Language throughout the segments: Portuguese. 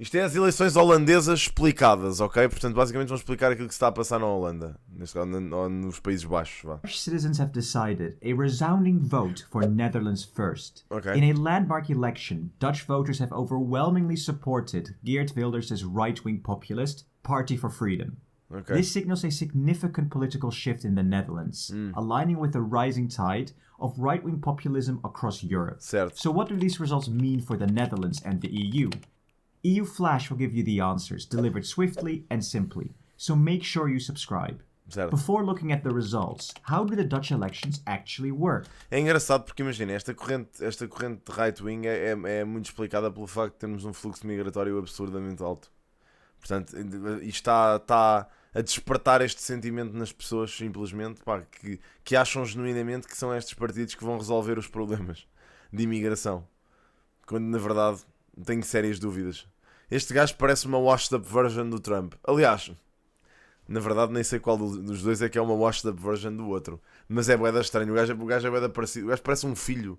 Isto é as eleições holandesas explicadas, ok? Portanto, basicamente vão explicar aquilo que se está a passar na Holanda, ou nos Países Baixos. Vá. Dutch citizens have decided a resounding vote for Netherlands first. Okay. In a landmark election, Dutch voters have overwhelmingly supported Geert Wilders' right-wing populist Party for Freedom. Okay. This signals a significant political shift in the Netherlands, aligning with the rising tide of right-wing populism across Europe. Certo. So what do these results mean for the Netherlands and the EU? EU Flash will give you the answers, delivered swiftly and simply. So make sure you subscribe. Certo. Before looking at the results, how do the Dutch elections actually work? É engraçado porque imagina, esta corrente de right-wing é muito explicada pelo facto de termos um fluxo migratório absurdamente alto. Portanto, isto está a despertar este sentimento nas pessoas, simplesmente, pá, que acham genuinamente que são estes partidos que vão resolver os problemas de imigração. Quando, na verdade, tenho sérias dúvidas. Este gajo parece uma washed-up version do Trump. Aliás, na verdade nem sei qual dos dois é que é uma washed-up version do outro. Mas é bué da estranho. O gajo é bué da parecido. O gajo parece um filho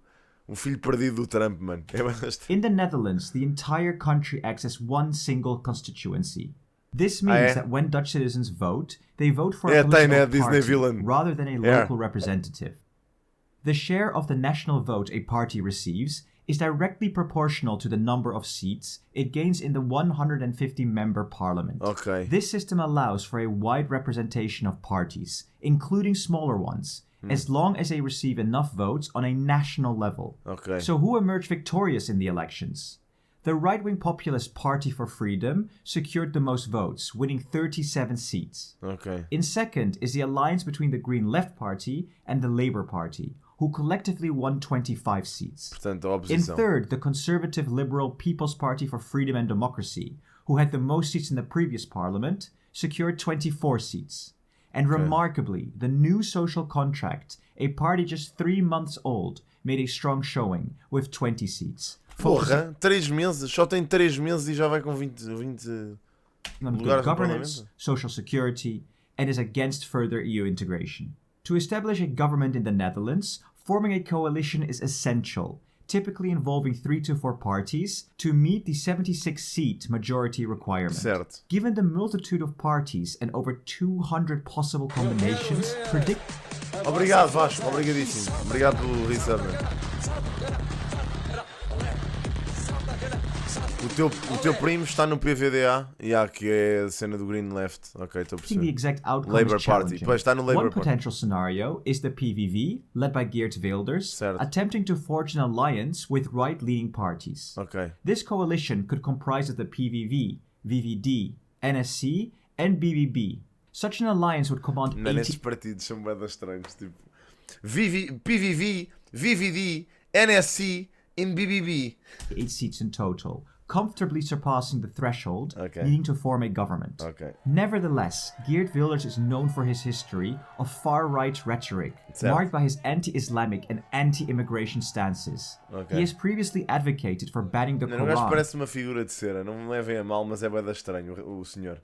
perdido do Trump, mano. É bué da estranho. In the Netherlands, the entire country acts as one single constituency. This means that when Dutch citizens vote, they vote for a political party rather than a local representative. The share of the national vote a party receives is directly proportional to the number of seats it gains in the 150-member parliament. Okay. This system allows for a wide representation of parties, including smaller ones, as long as they receive enough votes on a national level. Okay. So who emerged victorious in the elections? The right-wing populist Party for Freedom secured the most votes, winning 37 seats. Okay. In second is the alliance between the Green Left Party and the Labour Party, who collectively won 25 seats. Portanto, a In oposição. third, the conservative liberal People's Party for Freedom and Democracy, who had the most seats in the previous parliament, secured 24 seats. And remarkably, the new social contract, a party just 3 months old, made a strong showing with 20 seats. Porra, 3 meses, só tem 3 meses e já vai com 20 on good governance, social security, and is against further EU integration. To establish a government in the Netherlands, forming a coalition is essential, typically involving 3 to 4 parties, to meet the 76-seat majority requirement. Certo. Given the multitude of parties and over 200 possible combinations, Obrigado, Vasco. Obrigadíssimo. Obrigado pelo resub. O teu primo está no PVDA, que é a cena do Green Left. Ok, estou a perceber. The exact outcome Labour is Party. Pois, está no Labour One Party. potential scenario is the PVV, led by Geert Wilders, Certo. attempting to forge an alliance with right-leaning parties. Ok. This coalition could comprise of the PVV, VVD, NSC, and BBB. Such an alliance would command Mano, esses partidos são bem estranhos. Tipo, PVV, VVD, NSC e BBB. 8 seats in total, comfortably surpassing the threshold needing to form a government. Okay. Nevertheless, Geert Wilders is known for his history of far-right rhetoric, marked by his anti-Islamic and anti-immigration stances. Okay. He has previously advocated for banning the O gajo Quran, parece uma figura de cera, não me levem a mal, mas é bem estranho o senhor.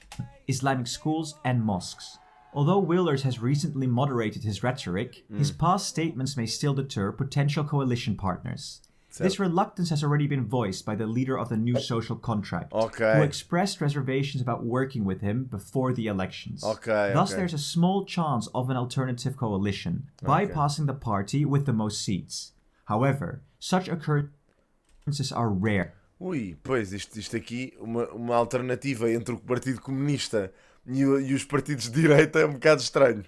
Islamic schools and mosques. Although Wilders has recently moderated his rhetoric, his past statements may still deter potential coalition partners. This reluctance has already been voiced by the leader of the new social contract, who expressed reservations about working with him before the elections. Thus, there's a small chance of an alternative coalition, bypassing the party with the most seats. However, such occurrences are rare. Ui, pois, isto aqui, uma alternativa entre o Partido Comunista e os partidos de direita é um bocado estranho.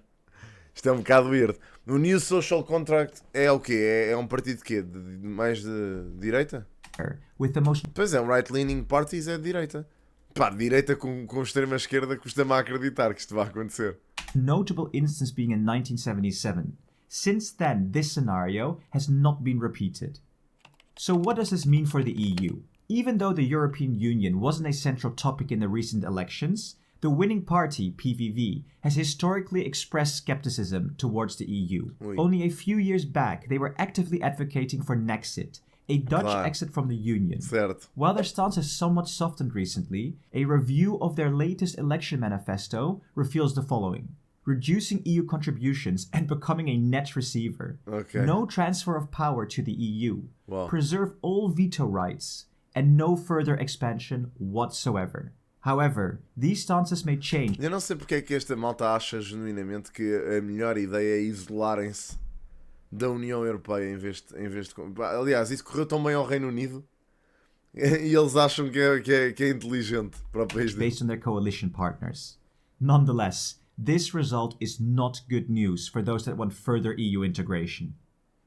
Isto é um bocado weird. O New Social Contract é o quê? É um partido de quê? Mais de direita? Pois é, um right-leaning parties é de direita. Pá, direita com extrema-esquerda custa-me a acreditar que isto vai acontecer. Notable instance being in 1977. Since then, this scenario has not been repeated. So what does this mean for the EU? Even though the European Union wasn't a central topic in the recent elections, the winning party, PVV, has historically expressed skepticism towards the EU. Only a few years back, they were actively advocating for Nexit, a Dutch exit from the Union. Certo. While their stance has somewhat softened recently, a review of their latest election manifesto reveals the following. Reducing EU contributions and becoming a net receiver. No transfer of power to the EU. Preserve all veto rights. and no further expansion whatsoever. However, these stances may change. Eu não sei porque é que esta malta acha genuinamente que a melhor ideia é isolarem-se da União Europeia em vez de... Aliás, isso correu tão bem ao Reino Unido e eles acham que é inteligente para o país deles. Based on their coalition partners. Nonetheless, this result is not good news for those that want further EU integration.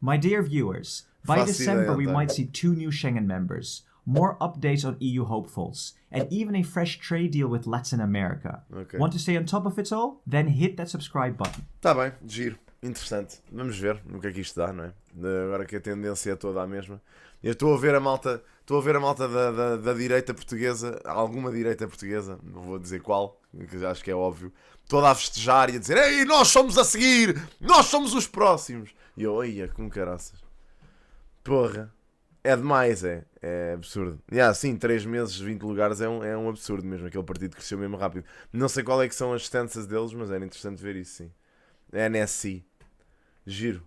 My dear viewers, by December we might see 2 new Schengen members, more updates on EU hopefuls, and even a fresh trade deal with Latin America. Okay. Want to stay on top of it all? Then hit that subscribe button. Tá bem, giro, interessante. Vamos ver no que é que isto dá, não é? Agora que a tendência é toda a mesma. Eu estou a ver a malta da direita portuguesa, alguma direita portuguesa, não vou dizer qual, que acho que é óbvio, toda a festejar e a dizer: ei, nós somos a seguir, nós somos os próximos. E eu, ia, como caraças. Porra, é demais, é absurdo. Sim, 3 meses, 20 lugares é um absurdo mesmo, aquele partido cresceu mesmo rápido. Não sei qual é que são as stanças deles, mas era interessante ver isso, sim. NSC, giro.